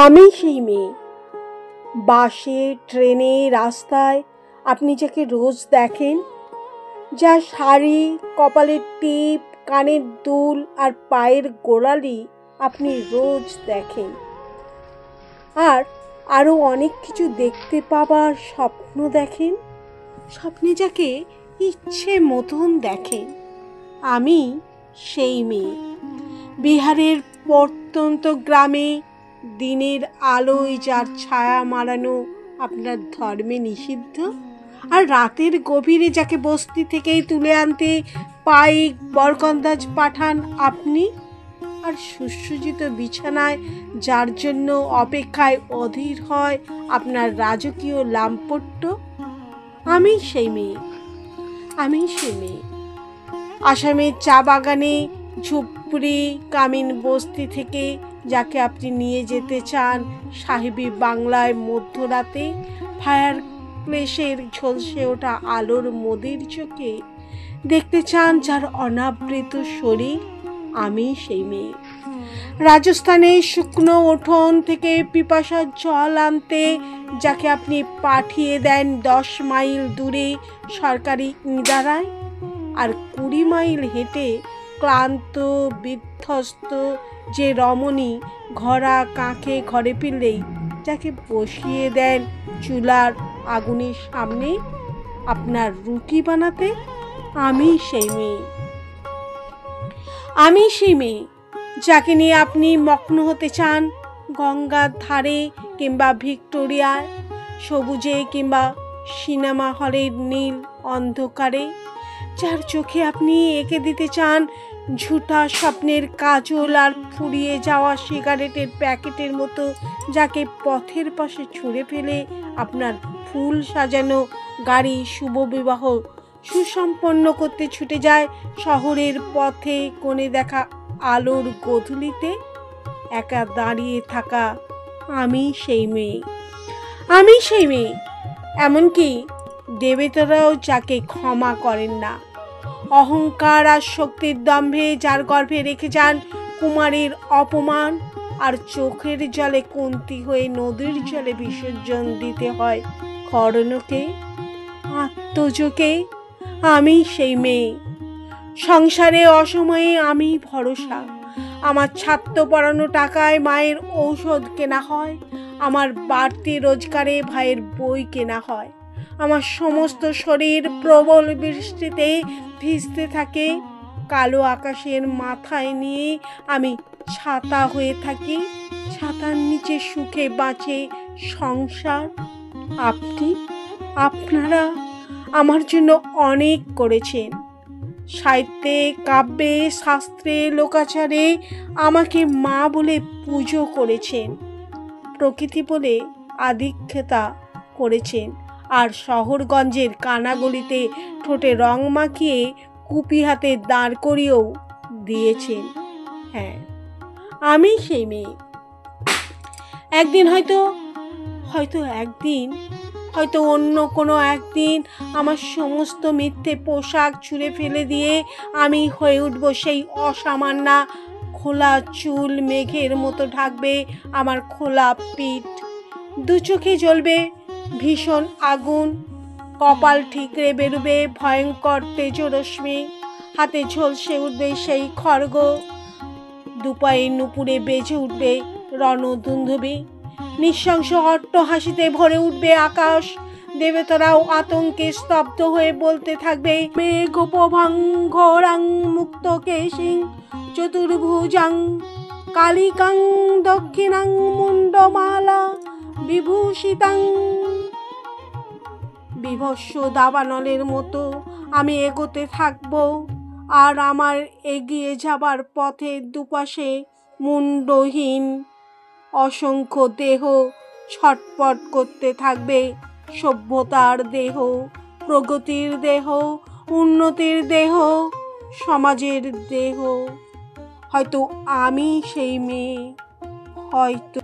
আমি সেই মেয়ে। বাসে, ট্রেনে, রাস্তায় আপনি যাকে রোজ দেখেন, যার শাড়ি, কপালের টিপ, কানের দুল আর পায়ের গোড়ালি আপনি রোজ দেখেন। আর আরও অনেক কিছু দেখতে পাবার স্বপ্ন দেখেন। স্বপ্নে যাকে ইচ্ছে মতন দেখেন। আমি সেই মেয়ে। বিহারের প্রত্যন্ত গ্রামে দিনের আলোয় যার ছায়া মারানো আপনার ধর্মে নিষিদ্ধ, আর রাতের গভীরে যাকে বস্তি থেকেই তুলে আনতে পাইক বরকন্দাজ পাঠান আপনি, আর সুসজ্জিত বিছানায় যার জন্য অপেক্ষায় অধীর হয় আপনার রাজকীয় লাম্পট্য। আমি সেই মেয়ে। আমি সেই মেয়ে। আসামের চা বাগানে, ঝুপড়ি কামিন বস্তি থেকে যাকে আপনি নিয়ে যেতে চান সাহেবী বাংলায় মধ্যরাতে, ফায়ার প্লেসের ঝলসে ওঠা আলোর মোদের চোখে দেখতে চান যার অনাবৃত শরীর। আমি সেই মেয়ে। রাজস্থানে শুকনো উঠোন থেকে পিপাসার জল আনতে যাকে আপনি পাঠিয়ে দেন 10 মাইল দূরে সরকারি ইদারায়, আর 20 মাইল হেঁটে ক্লান্ত বিধ্বস্ত যে রমণী ঘরা কাঁখে ঘরে ফিরলেই যাকে বসিয়ে দেন চুলার আগুনের সামনে আপনার রুটি বানাতে। আমি সেই মেয়ে। আমি সেই মেয়ে যাকে নিয়ে আপনি মগ্ন হতে চান গঙ্গার ধারে কিংবা ভিক্টোরিয়ায়, সবুজে কিংবা সিনেমা হলের নীল অন্ধকারে, যার চোখে আপনি এঁকে দিতে চান ঝুটা স্বপ্নের কাজল আর ফুরিয়ে যাওয়া সিগারেটের প্যাকেটের মতো যাকে পথের পাশে ছুঁড়ে ফেলে আপনার ফুল সাজানো গাড়ি শুভ বিবাহ সুসম্পন্ন করতে ছুটে যায় শহরের পথে কোণে দেখা আলোর গোধূলিতে। একা দাঁড়িয়ে থাকা আমি সেই মেয়ে। আমি সেই মেয়ে। এমনকি দেবতারাও যাকে ক্ষমা করেন না। অহংকার আর শক্তির দম্ভে যার গর্ভে রেখে যান কুমারীর অপমান, আর চোখের জলে কুন্তি হয়ে নদীর জলে বিসর্জন দিতে হয় কর্ণকে, আত্মজকে। আমি সেই মেয়ে। সংসারে অসময়ে আমি ভরসা। আমার ছাত্র পড়ানো টাকায় মায়ের ঔষধ কেনা হয়, আমার বাড়তি রোজগারে ভাইয়ের বই কেনা হয়। আমার সমস্ত শরীর প্রবল বৃষ্টিতে ভিজতে থাকে, কালো আকাশের মাথায় নিয়ে আমি ছাতা হয়ে থাকি। ছাতার নিচে সুখে বাঁচে সংসার। আপনারা আমার জন্য অনেক করেছেন। সাহিত্যে, কাব্যে, শাস্ত্রে, লোকাচারে আমাকে মা বলে পুজো করেছেন, প্রকৃতি বলে আদিক্ষেতা করেছেন, আর শহরগঞ্জের কানাগলিতে ঠোঁটে রং মাখিয়ে কুপি হাতে দাঁড় করিয়েও দিয়েছেন। হ্যাঁ, আমি সেই মেয়ে। একদিন হয়তো অন্য কোনো একদিন আমার সমস্ত মিথ্যে পোশাক ছুঁড়ে ফেলে দিয়ে আমি হয়ে উঠব সেই অসামান্যা। খোলা চুল মেঘের মতো ঢাকবে আমার খোলা পিঠ, দু চোখে জ্বলবে ভীষণ আগুন, কপাল ঠিকরে বেরোবে ভয়ঙ্কর তেজরশ্মি, হাতে ঝলসে উঠবে সেই খড়গ, দুপায়ে নুপুরে বেজে উঠবে রণদুন্দুভি, নিঃশংস অট্ট হাসিতে ভরে উঠবে আকাশ। দেবতারাও আতঙ্কে স্তব্ধ হয়ে বলতে থাকবে মেঘোপভাঙ্গরাং মুক্ত কেশিং চতুর্ভুজাং কালিকাং দক্ষিণাং মুন্ডমালা বিভূষিতাং। বিভৎস দাবানলের মতো আমি এগোতে থাকব, আর আমার এগিয়ে যাবার পথে দুপাশে মুন্ডহীন অসংখ্য দেহ ছটপট করতে থাকবে। সভ্যতার দেহ, প্রগতির দেহ, উন্নতির দেহ, সমাজের দেহ। হয়তো আমি সেই মেয়ে, হয়তো